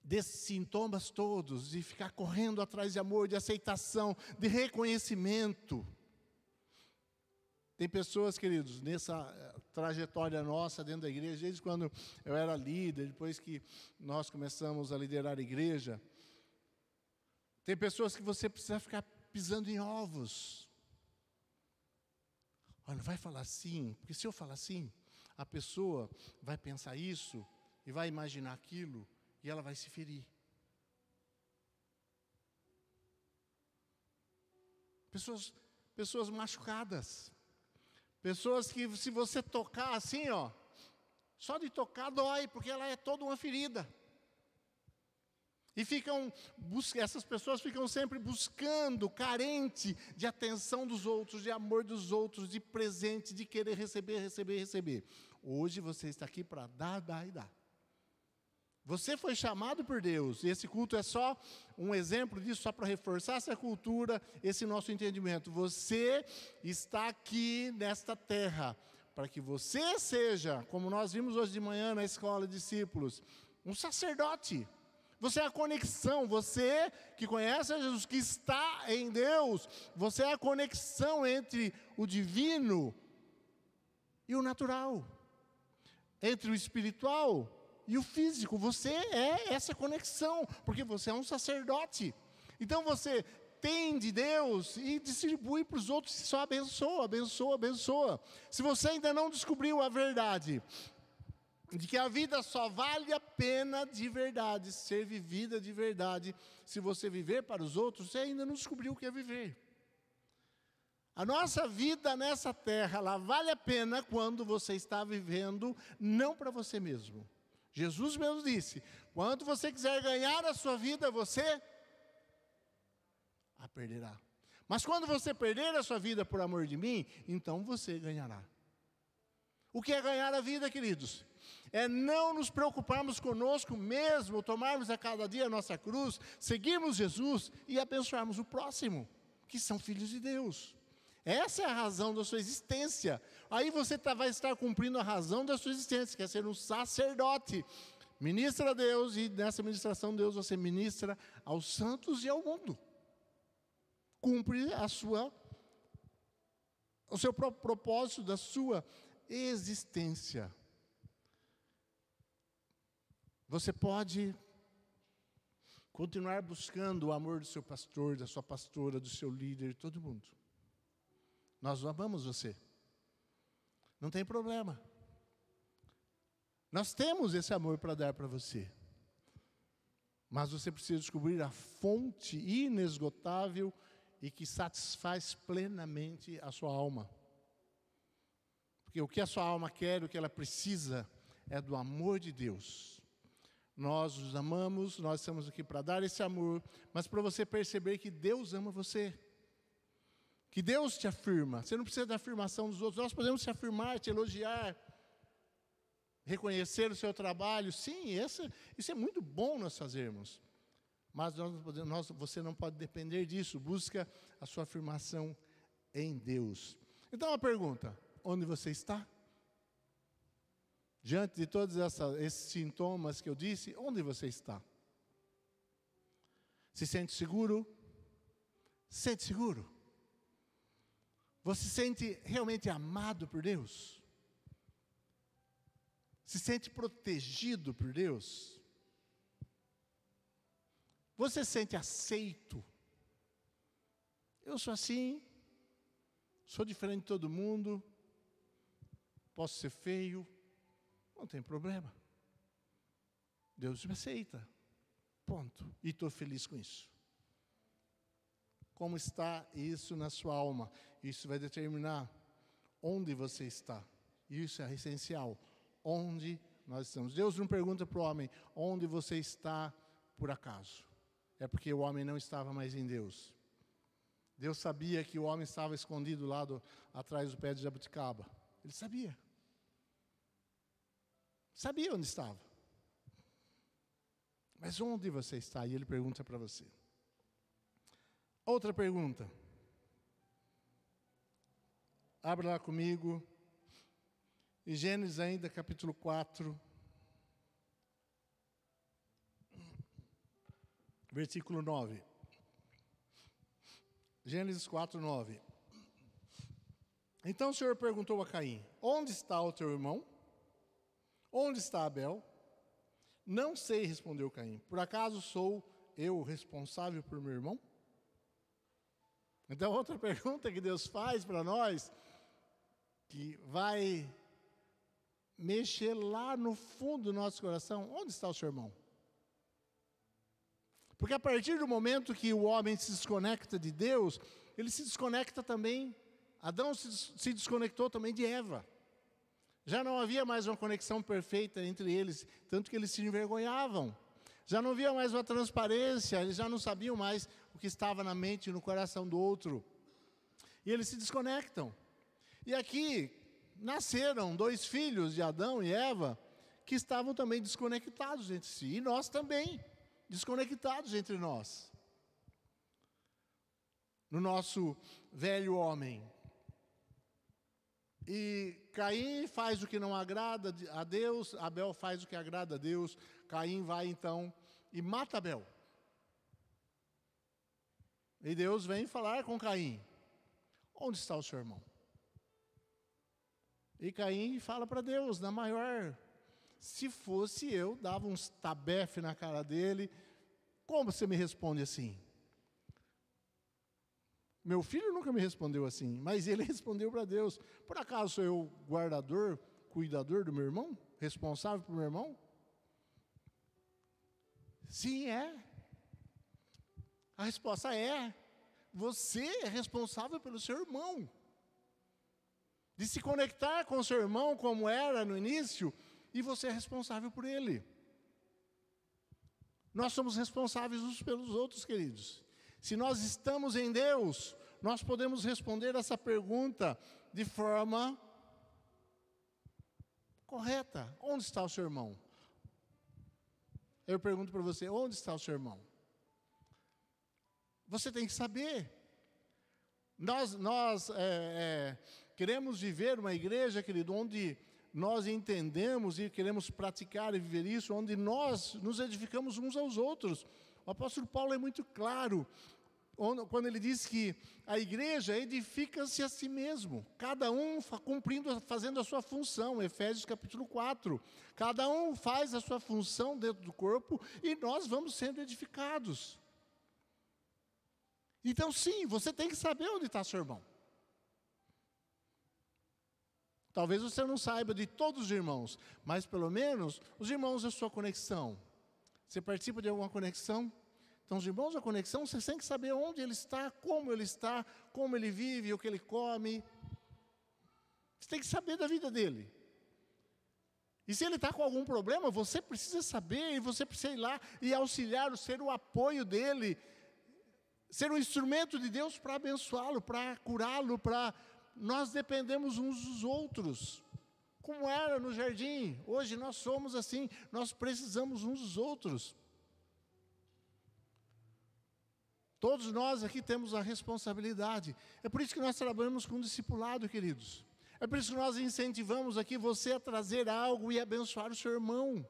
desses sintomas todos, de ficar correndo atrás de amor, de aceitação, de reconhecimento. Tem pessoas, queridos, nessa trajetória nossa dentro da igreja, desde quando eu era líder, depois que nós começamos a liderar a igreja, tem pessoas que você precisa ficar pisando em ovos. Olha, não vai falar assim, porque se eu falar assim, a pessoa vai pensar isso e vai imaginar aquilo e ela vai se ferir. Pessoas machucadas. Pessoas que se você tocar assim, ó, só de tocar dói, porque ela é toda uma ferida. E essas pessoas ficam sempre buscando, carente de atenção dos outros, de amor dos outros, de presente, de querer receber. Hoje você está aqui para dar e dar. Você foi chamado por Deus, e esse culto é só um exemplo disso, só para reforçar essa cultura, esse nosso entendimento. Você está aqui nesta terra, para que você seja, como nós vimos hoje de manhã na escola de discípulos, um sacerdote. Você é a conexão, você que conhece a Jesus, que está em Deus, você é a conexão entre o divino e o natural, entre o espiritual e o físico. Você é essa conexão, porque você é um sacerdote. Então você tem de Deus e distribui para os outros, e só abençoa. Se você ainda não descobriu a verdade, de que a vida só vale a pena de verdade, ser vivida de verdade, se você viver para os outros, você ainda não descobriu o que é viver. A nossa vida nessa terra, ela vale a pena quando você está vivendo, não para você mesmo. Jesus mesmo disse, quando você quiser ganhar a sua vida, você a perderá. Mas quando você perder a sua vida por amor de mim, então você ganhará. O que é ganhar a vida, queridos? É não nos preocuparmos conosco mesmo, tomarmos a cada dia a nossa cruz, seguirmos Jesus e abençoarmos o próximo, que são filhos de Deus. Essa é a razão da sua existência. Aí você vai estar cumprindo a razão da sua existência, que é ser um sacerdote. Ministra a Deus, e nessa ministração de Deus você ministra aos santos e ao mundo. Cumpre o seu próprio propósito da sua existência. Você pode continuar buscando o amor do seu pastor, da sua pastora, do seu líder, de todo mundo. Nós amamos você. Não tem problema. Nós temos esse amor para dar para você. Mas você precisa descobrir a fonte inesgotável e que satisfaz plenamente a sua alma. Porque o que a sua alma quer, o que ela precisa, é do amor de Deus. Nós os amamos, nós estamos aqui para dar esse amor, mas para você perceber que Deus ama você. Que Deus te afirma. Você não precisa da afirmação dos outros. Nós podemos te afirmar, te elogiar, reconhecer o seu trabalho. Sim, isso é muito bom nós fazermos. Mas você não pode depender disso. Busca a sua afirmação em Deus. Então a pergunta, onde você está? Diante de todos esses sintomas que eu disse, onde você está? Se sente seguro? Sente seguro? Você se sente realmente amado por Deus? Se sente protegido por Deus? Você se sente aceito? Eu sou assim, sou diferente de todo mundo, posso ser feio, não tem problema. Deus me aceita, ponto. E estou feliz com isso. Como está isso na sua alma? Isso vai determinar onde você está. Isso é essencial. Onde nós estamos. Deus não pergunta para o homem, onde você está por acaso. É porque o homem não estava mais em Deus. Deus sabia que o homem estava escondido lá atrás do pé de jabuticaba. Ele sabia. Sabia onde estava. Mas onde você está? E ele pergunta para você. Outra pergunta. Abra lá comigo. Em Gênesis ainda, capítulo 4. Versículo 9. Gênesis 4, 9. Então o Senhor perguntou a Caim, onde está o teu irmão? Onde está Abel? Não sei, respondeu Caim. Por acaso sou eu responsável por meu irmão? Então outra pergunta que Deus faz para nós, que vai mexer lá no fundo do nosso coração, onde está o seu irmão? Porque a partir do momento que o homem se desconecta de Deus, ele se desconecta também, Adão se desconectou também de Eva. Já não havia mais uma conexão perfeita entre eles, tanto que eles se envergonhavam. Já não havia mais uma transparência, eles já não sabiam mais o que estava na mente e no coração do outro. E eles se desconectam. E aqui nasceram 2 filhos de Adão e Eva, que estavam também desconectados entre si. E nós também, desconectados entre nós. No nosso velho homem. E Caim faz o que não agrada a Deus, Abel faz o que agrada a Deus. Caim vai então e mata Abel. E Deus vem falar com Caim. Onde está o seu irmão? E Caim fala para Deus, na maior, se fosse eu, dava uns tabefe na cara dele. Como você me responde assim? Meu filho nunca me respondeu assim, mas ele respondeu para Deus. Por acaso sou eu guardador, cuidador do meu irmão? Responsável por meu irmão? Sim, é. A resposta é. Você é responsável pelo seu irmão. De se conectar com o seu irmão como era no início, e você é responsável por ele. Nós somos responsáveis uns pelos outros, queridos. Se nós estamos em Deus, nós podemos responder essa pergunta de forma correta. Onde está o seu irmão? Eu pergunto para você, onde está o seu irmão? Você tem que saber. Nós queremos viver uma igreja, querido, onde nós entendemos e queremos praticar e viver isso, onde nós nos edificamos uns aos outros. O apóstolo Paulo é muito claro, quando ele diz que a igreja edifica-se a si mesmo, cada um fazendo a sua função, Efésios capítulo 4. Cada um faz a sua função dentro do corpo e nós vamos sendo edificados. Então sim, você tem que saber onde está seu irmão. Talvez você não saiba de todos os irmãos, mas pelo menos os irmãos da sua conexão. Você participa de alguma conexão? Então os irmãos da conexão, você tem que saber onde ele está, como ele vive, o que ele come. Você tem que saber da vida dele. E se ele está com algum problema, você precisa saber, e você precisa ir lá e auxiliar, ser o apoio dele, ser um instrumento de Deus para abençoá-lo, para curá-lo, nós dependemos uns dos outros, como era no jardim. Hoje nós somos assim, nós precisamos uns dos outros. Todos nós aqui temos a responsabilidade. É por isso que nós trabalhamos com discipulado, queridos. É por isso que nós incentivamos aqui você a trazer algo e abençoar o seu irmão.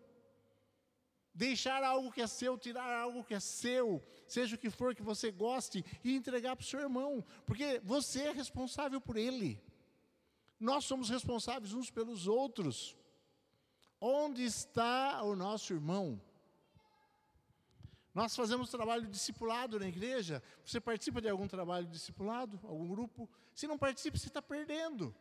Deixar algo que é seu, tirar algo que é seu, seja o que for que você goste, e entregar para o seu irmão, porque você é responsável por ele. Nós somos responsáveis uns pelos outros. Onde está o nosso irmão? Nós fazemos trabalho discipulado na igreja. Você participa de algum trabalho discipulado, algum grupo? Se não participa, você está perdendo.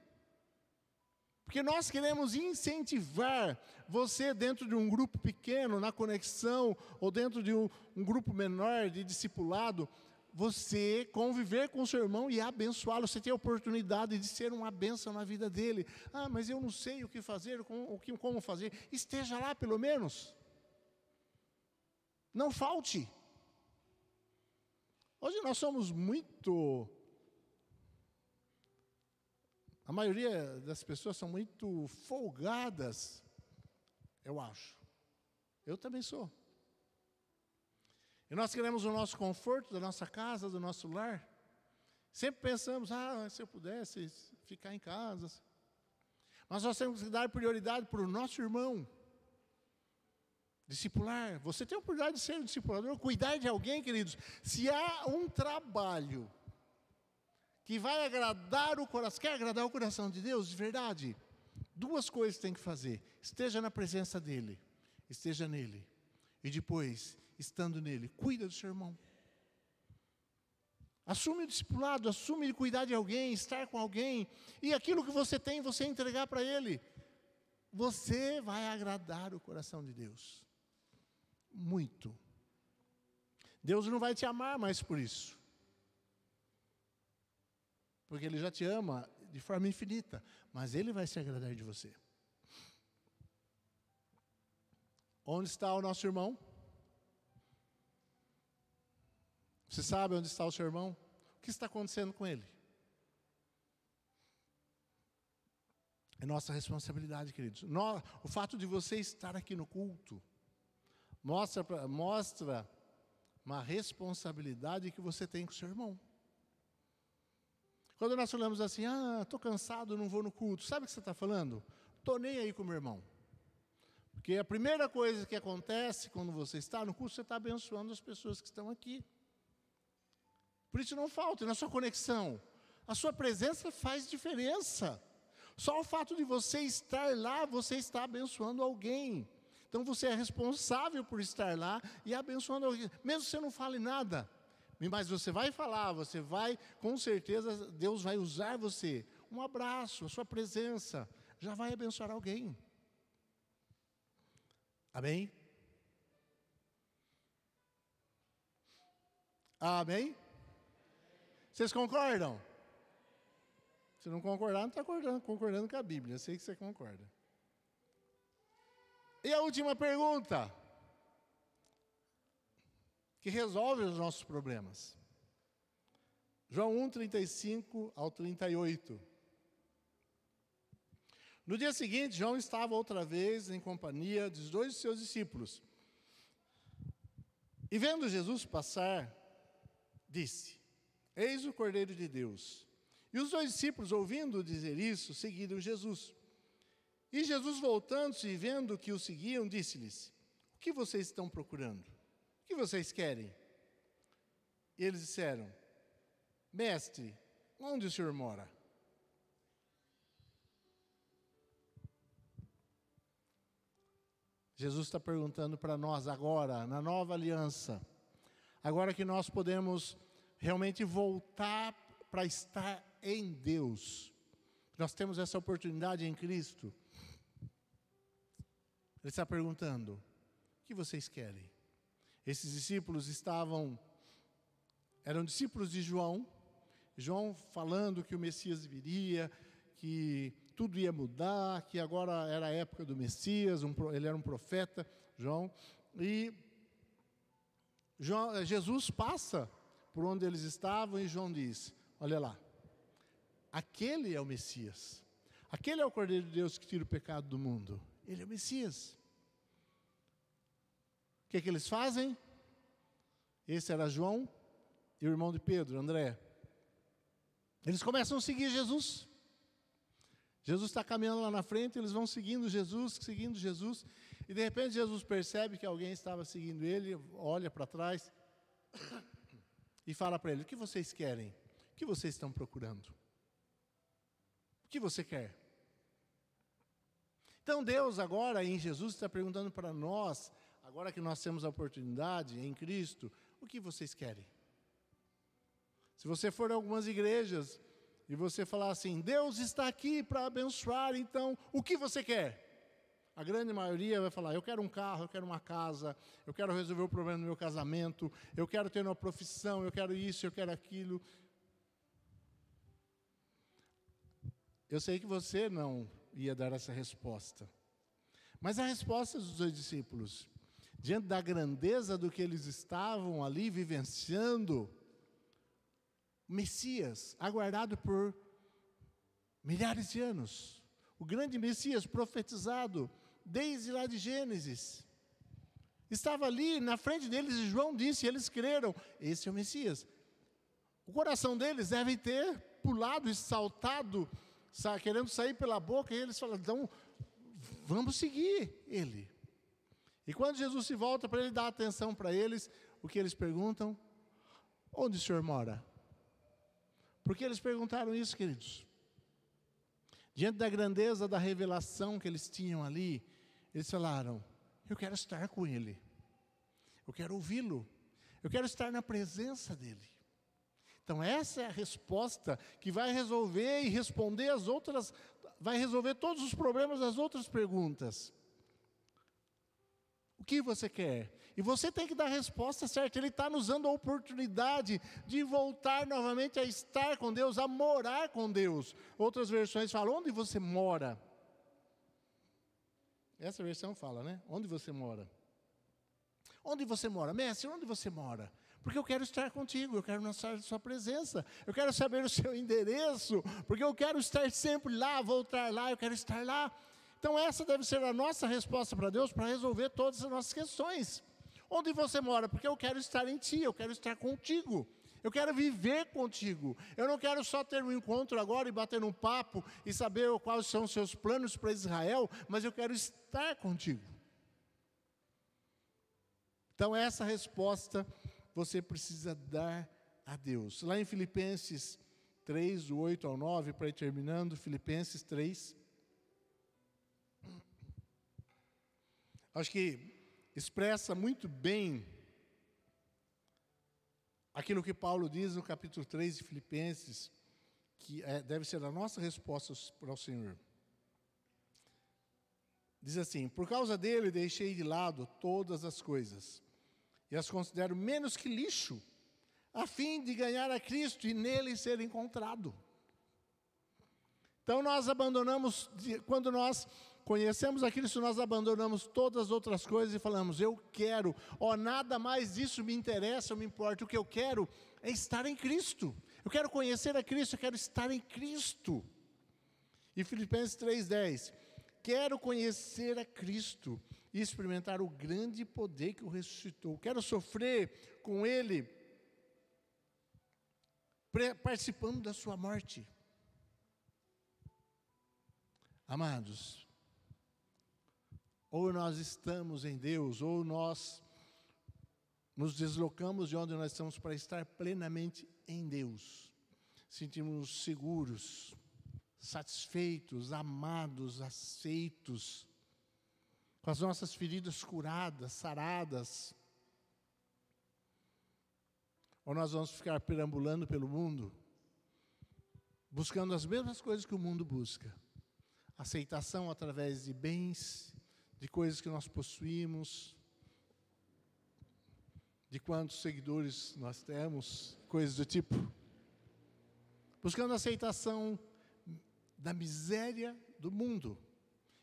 Porque nós queremos incentivar você dentro de um grupo pequeno, na conexão, ou dentro de um grupo menor de discipulado, você conviver com o seu irmão e abençoá-lo. Você tem a oportunidade de ser uma bênção na vida dele. Ah, mas eu não sei o que fazer, como fazer. Esteja lá pelo menos. Não falte. Hoje nós somos muito... A maioria das pessoas são muito folgadas, eu acho. Eu também sou. E nós queremos o nosso conforto da nossa casa, do nosso lar. Sempre pensamos, se eu pudesse ficar em casa. Mas nós temos que dar prioridade para o nosso irmão. Discipular. Você tem a oportunidade de ser um discipulador, cuidar de alguém, queridos. Se há um trabalho que vai agradar o coração, quer agradar o coração de Deus, de verdade, duas coisas tem que fazer. Esteja na presença dEle, esteja nele. E depois, estando nele, cuida do seu irmão. Assume o discipulado, assume de cuidar de alguém, estar com alguém. E aquilo que você tem, você entregar para ele. Você vai agradar o coração de Deus. Muito. Deus não vai te amar mais por isso. Porque Ele já te ama de forma infinita. Mas Ele vai se agradar de você. Onde está o nosso irmão? Você sabe onde está o seu irmão? O que está acontecendo com ele? É nossa responsabilidade, queridos. O fato de você estar aqui no culto mostra uma responsabilidade que você tem com o seu irmão. Quando nós falamos assim, estou cansado, não vou no culto. Sabe o que você está falando? Estou nem aí com o meu irmão. Porque a primeira coisa que acontece quando você está no culto, você está abençoando as pessoas que estão aqui. Por isso não falte na sua conexão. A sua presença faz diferença. Só o fato de você estar lá, você está abençoando alguém. Então você é responsável por estar lá e abençoando alguém. Mesmo que você não fale nada. Mas você vai falar, você vai, com certeza, Deus vai usar você. Um abraço, a sua presença, já vai abençoar alguém. Amém? Amém? Vocês concordam? Se não concordar, não está concordando com a Bíblia. Eu sei que você concorda. E a última pergunta, que resolve os nossos problemas. João 1, 35 ao 38. No dia seguinte, João estava outra vez em companhia dos dois de seus discípulos. E vendo Jesus passar, disse, eis o Cordeiro de Deus. E os dois discípulos, ouvindo dizer isso, seguiram Jesus. E Jesus, voltando-se e vendo que o seguiam, disse-lhes, o que vocês estão procurando? O que vocês querem? E eles disseram, mestre, onde o Senhor mora? Jesus está perguntando para nós agora, na nova aliança, agora que nós podemos realmente voltar para estar em Deus, nós temos essa oportunidade em Cristo. Ele está perguntando, o que vocês querem? Esses discípulos eram discípulos de João falando que o Messias viria, que tudo ia mudar, que agora era a época do Messias, ele era um profeta, João. E Jesus passa por onde eles estavam e João diz, olha lá, aquele é o Messias, aquele é o Cordeiro de Deus que tira o pecado do mundo, ele é o Messias. O que eles fazem? Esse era João e o irmão de Pedro, André. Eles começam a seguir Jesus. Jesus está caminhando lá na frente, eles vão seguindo Jesus, e de repente Jesus percebe que alguém estava seguindo ele, olha para trás e fala para ele, o que vocês querem? O que vocês estão procurando? O que você quer? Então Deus agora em Jesus está perguntando para nós, agora que nós temos a oportunidade em Cristo, o que vocês querem? Se você for a algumas igrejas e você falar assim, Deus está aqui para abençoar, então o que você quer? A grande maioria vai falar, eu quero um carro, eu quero uma casa, eu quero resolver o problema do meu casamento, eu quero ter uma profissão, eu quero isso, eu quero aquilo. Eu sei que você não ia dar essa resposta. Mas a resposta dos dois discípulos, diante da grandeza do que eles estavam ali vivenciando, Messias, aguardado por milhares de anos, o grande Messias profetizado desde lá de Gênesis, estava ali na frente deles e João disse, e eles creram, esse é o Messias. O coração deles deve ter pulado e saltado, querendo sair pela boca, e eles falaram, então, vamos seguir ele. E quando Jesus se volta para ele dar atenção para eles, o que eles perguntam? Onde o Senhor mora? Por que eles perguntaram isso, queridos? Diante da grandeza da revelação que eles tinham ali, eles falaram, eu quero estar com ele, eu quero ouvi-lo, eu quero estar na presença dele. Então essa é a resposta que vai resolver e responder as outras, vai resolver todos os problemas das outras perguntas. O que você quer? E você tem que dar a resposta certa. Ele está nos dando a oportunidade de voltar novamente a estar com Deus, a morar com Deus. Outras versões falam, onde você mora? Essa versão fala, né? Onde você mora? Onde você mora? Mestre, onde você mora? Porque eu quero estar contigo, eu quero estar na sua presença, eu quero saber o seu endereço, porque eu quero estar sempre lá, voltar lá, eu quero estar lá. Então essa deve ser a nossa resposta para Deus, para resolver todas as nossas questões. Onde você mora? Porque eu quero estar em ti, eu quero estar contigo. Eu quero viver contigo. Eu não quero só ter um encontro agora e bater um papo e saber quais são os seus planos para Israel, mas eu quero estar contigo. Então essa resposta você precisa dar a Deus. Lá em Filipenses 3, do 8 ao 9, para ir terminando, Filipenses 3. Acho que expressa muito bem aquilo que Paulo diz no capítulo 3 de Filipenses, que deve ser a nossa resposta para o Senhor. Diz assim, por causa dele deixei de lado todas as coisas, e as considero menos que lixo, a fim de ganhar a Cristo e nele ser encontrado. Então nós abandonamos, quando nós conhecemos a Cristo, nós abandonamos todas as outras coisas e falamos, eu quero, nada mais disso me interessa, me importa, o que eu quero é estar em Cristo. Eu quero conhecer a Cristo, eu quero estar em Cristo. E Filipenses 3:10, quero conhecer a Cristo e experimentar o grande poder que o ressuscitou. Quero sofrer com Ele, participando da sua morte. Amados, ou nós estamos em Deus, ou nós nos deslocamos de onde nós estamos para estar plenamente em Deus. Sentimos seguros, satisfeitos, amados, aceitos, com as nossas feridas curadas, saradas. Ou nós vamos ficar perambulando pelo mundo, buscando as mesmas coisas que o mundo busca. Aceitação através de bens, de coisas que nós possuímos, de quantos seguidores nós temos, coisas do tipo. Buscando aceitação da miséria do mundo,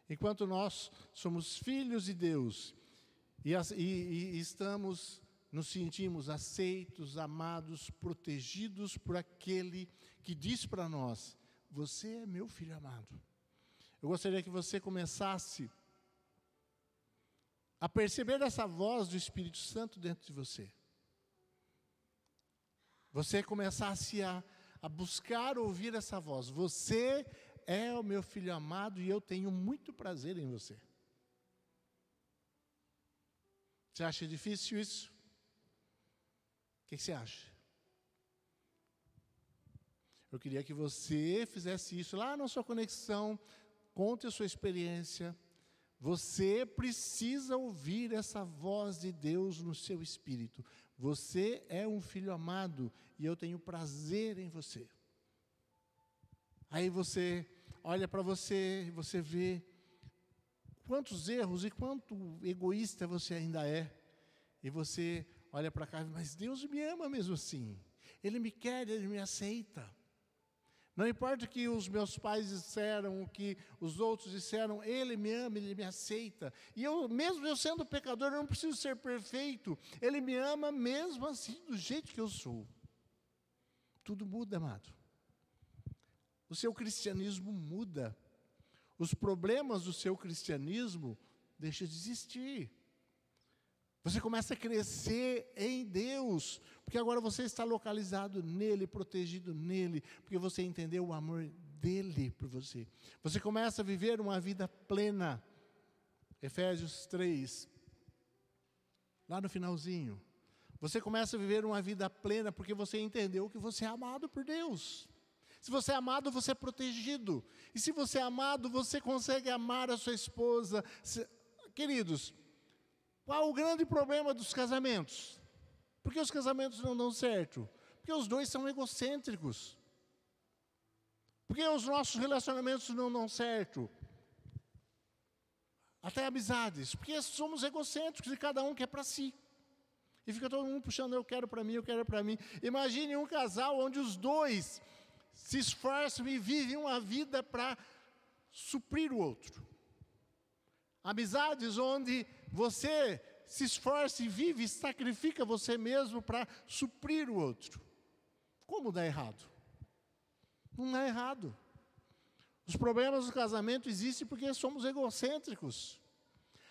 enquanto nós somos filhos de Deus e nos sentimos aceitos, amados, protegidos por aquele que diz para nós, você é meu filho amado. Eu gostaria que você começasse a perceber essa voz do Espírito Santo dentro de você. Você começasse a buscar ouvir essa voz. Você é o meu filho amado e eu tenho muito prazer em você. Você acha difícil isso? O que você acha? Eu queria que você fizesse isso lá na sua conexão, conte a sua experiência. Você precisa ouvir essa voz de Deus no seu espírito. Você é um filho amado e eu tenho prazer em você. Aí você olha para você e você vê quantos erros e quanto egoísta você ainda é. E você olha para cá, mas Deus me ama mesmo assim. Ele me quer, Ele me aceita. Não importa o que os meus pais disseram, o que os outros disseram, Ele me ama, Ele me aceita. E mesmo eu sendo pecador, eu não preciso ser perfeito. Ele me ama mesmo assim, do jeito que eu sou. Tudo muda, amado. O seu cristianismo muda. Os problemas do seu cristianismo deixam de existir. Você começa a crescer em Deus, porque agora você está localizado nele, protegido nele, porque você entendeu o amor dele por você. Você começa a viver uma vida plena. Efésios 3, lá no finalzinho. Você começa a viver uma vida plena porque você entendeu que você é amado por Deus. Se você é amado, você é protegido. E se você é amado, você consegue amar a sua esposa. Queridos, qual o grande problema dos casamentos? Por que os casamentos não dão certo? Porque os dois são egocêntricos. Por que os nossos relacionamentos não dão certo? Até amizades. Porque somos egocêntricos e cada um quer para si. E fica todo mundo puxando, eu quero para mim, eu quero para mim. Imagine um casal onde os dois se esforçam e vivem uma vida para suprir o outro. Amizades onde você se esforça e vive e sacrifica você mesmo para suprir o outro. Como dá errado? Não dá errado. Os problemas do casamento existem porque somos egocêntricos.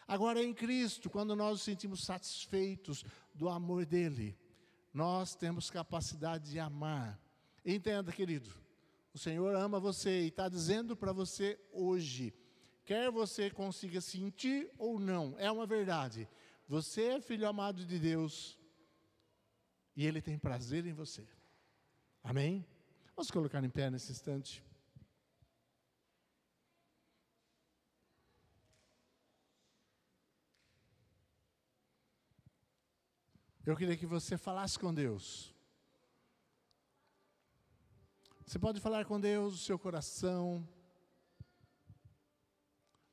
Agora, em Cristo, quando nós nos sentimos satisfeitos do amor dEle, nós temos capacidade de amar. Entenda, querido, o Senhor ama você e está dizendo para você hoje, quer você consiga sentir ou não, é uma verdade. Você é filho amado de Deus e Ele tem prazer em você. Amém? Vamos colocar em pé nesse instante. Eu queria que você falasse com Deus. Você pode falar com Deus o seu coração.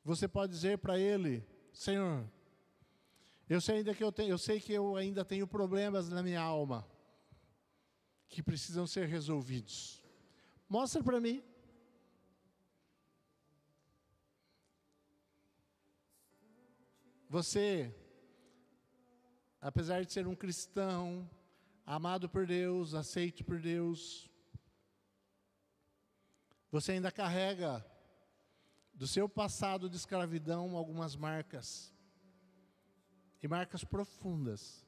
Você pode dizer para Ele, Senhor, eu sei que eu ainda tenho problemas na minha alma que precisam ser resolvidos. Mostra para mim. Você, apesar de ser um cristão, amado por Deus, aceito por Deus, você ainda carrega do seu passado de escravidão algumas marcas, e marcas profundas,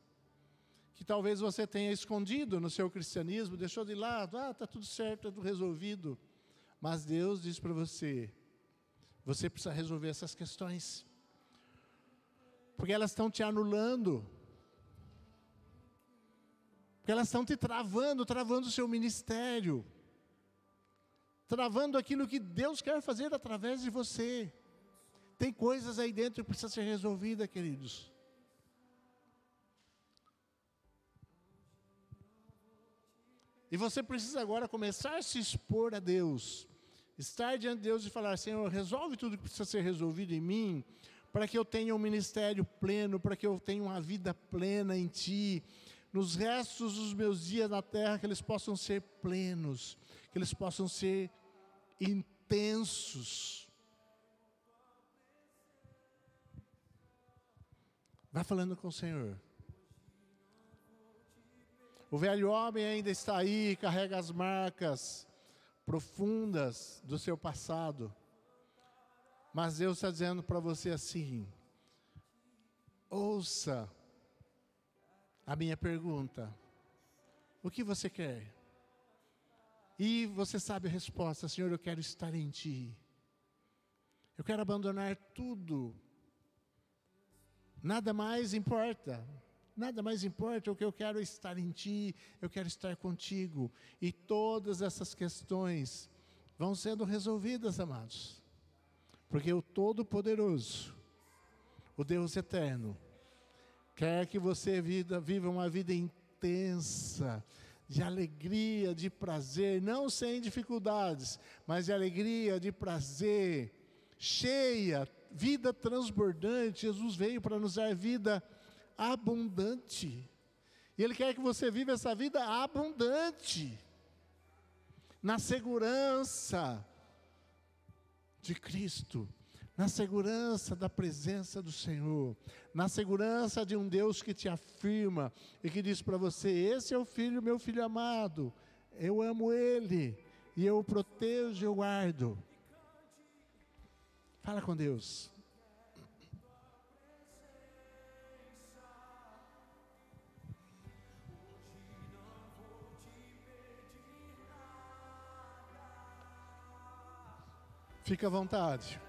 que talvez você tenha escondido no seu cristianismo, deixou de lado, está tudo certo, está tudo resolvido, mas Deus diz para você, você precisa resolver essas questões, porque elas estão te anulando, porque elas estão te travando o seu ministério, travando aquilo que Deus quer fazer através de você. Tem coisas aí dentro que precisam ser resolvidas, queridos. E você precisa agora começar a se expor a Deus. Estar diante de Deus e falar, Senhor, resolve tudo que precisa ser resolvido em mim, para que eu tenha um ministério pleno, para que eu tenha uma vida plena em Ti. Nos restos dos meus dias na terra, que eles possam ser plenos, que eles possam ser intensos. Vai falando com o Senhor. O velho homem ainda está aí, carrega as marcas profundas do seu passado. Mas Deus está dizendo para você assim, ouça a minha pergunta, o que você quer? E você sabe a resposta, Senhor, eu quero estar em Ti. Eu quero abandonar tudo. Nada mais importa. Nada mais importa, o que eu quero é estar em Ti, eu quero estar contigo. E todas essas questões vão sendo resolvidas, amados. Porque o Todo-Poderoso, o Deus Eterno, quer que você viva uma vida intensa, de alegria, de prazer, não sem dificuldades, mas de alegria, de prazer, cheia, vida transbordante. Jesus veio para nos dar vida abundante. E Ele quer que você viva essa vida abundante, na segurança de Cristo, na segurança da presença do Senhor, na segurança de um Deus que te afirma e que diz para você: esse é o filho, meu filho amado, eu amo Ele, e eu o protejo, eu guardo. Fala com Deus. Fica à vontade.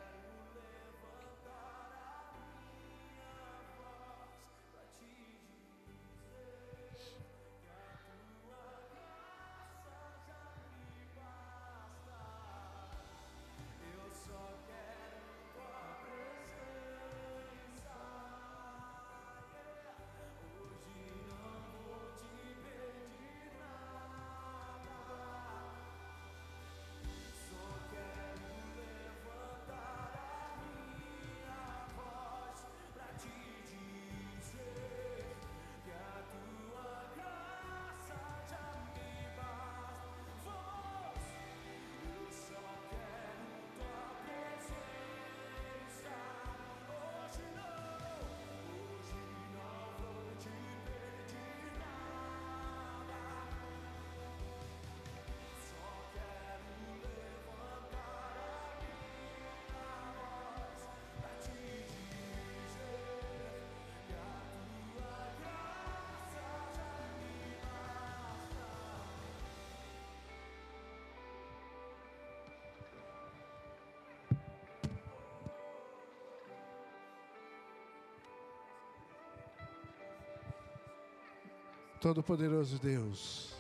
Todo-Poderoso Deus,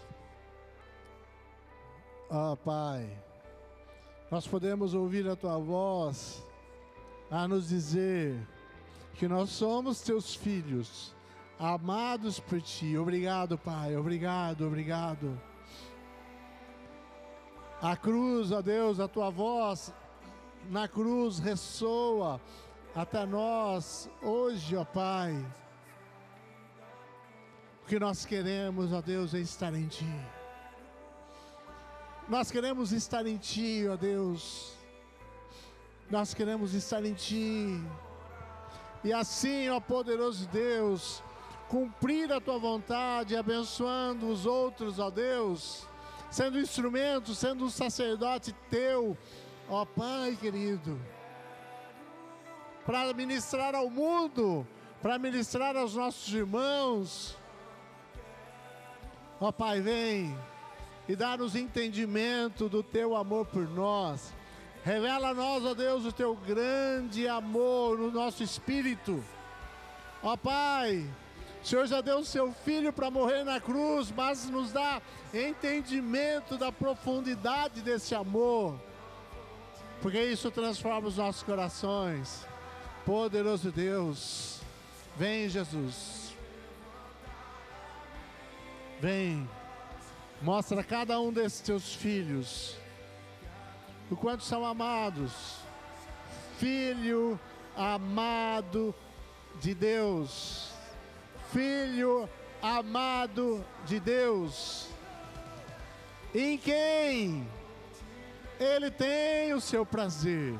ó Pai, nós podemos ouvir a Tua voz a nos dizer que nós somos Teus filhos, amados por Ti. Obrigado, Pai, obrigado, obrigado. A cruz, ó Deus, a Tua voz na cruz ressoa até nós hoje, ó Pai. O que nós queremos, ó Deus, é estar em Ti. Nós queremos estar em Ti, ó Deus. Nós queremos estar em Ti. E assim, ó poderoso Deus, cumprir a Tua vontade, abençoando os outros, ó Deus, sendo instrumento, sendo um sacerdote Teu, ó Pai querido, para ministrar ao mundo, para ministrar aos nossos irmãos. Ó Pai, vem e dá-nos entendimento do Teu amor por nós. Revela a nós, ó Deus, o Teu grande amor no nosso espírito. Ó Pai, o Senhor já deu o Seu Filho para morrer na cruz, mas nos dá entendimento da profundidade desse amor, porque isso transforma os nossos corações. Poderoso Deus, vem Jesus. Vem, mostra a cada um desses Teus filhos o quanto são amados. Filho amado de Deus, filho amado de Deus, em quem Ele tem o seu prazer.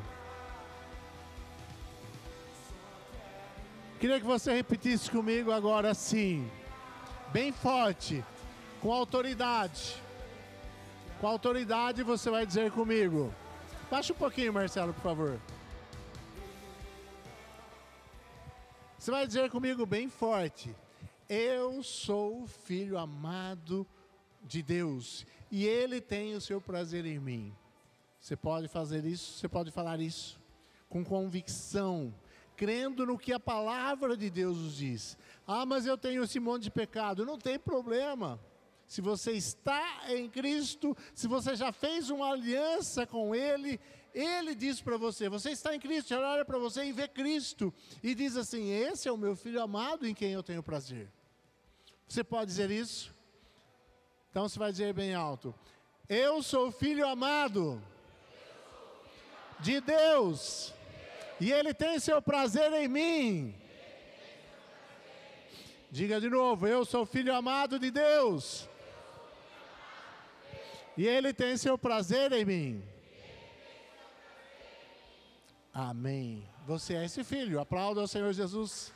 Queria que você repetisse comigo agora assim, bem forte, com autoridade. Com autoridade você vai dizer comigo. Baixa um pouquinho, Marcelo, por favor. Você vai dizer comigo bem forte: eu sou o filho amado de Deus e Ele tem o seu prazer em mim. Você pode fazer isso, você pode falar isso com convicção, crendo no que a palavra de Deus nos diz. Ah, mas eu tenho esse monte de pecado. Não tem problema. Se você está em Cristo, se você já fez uma aliança com Ele, Ele diz para você, você está em Cristo, Ele olha para você e vê Cristo, e diz assim: esse é o meu filho amado em quem eu tenho prazer. Você pode dizer isso? Então você vai dizer bem alto: eu sou filho amado de Deus, E Ele tem seu prazer em mim. Diga de novo, eu sou filho amado de Deus. E Ele tem seu prazer em mim. Amém. Você é esse filho. Aplauda ao Senhor Jesus.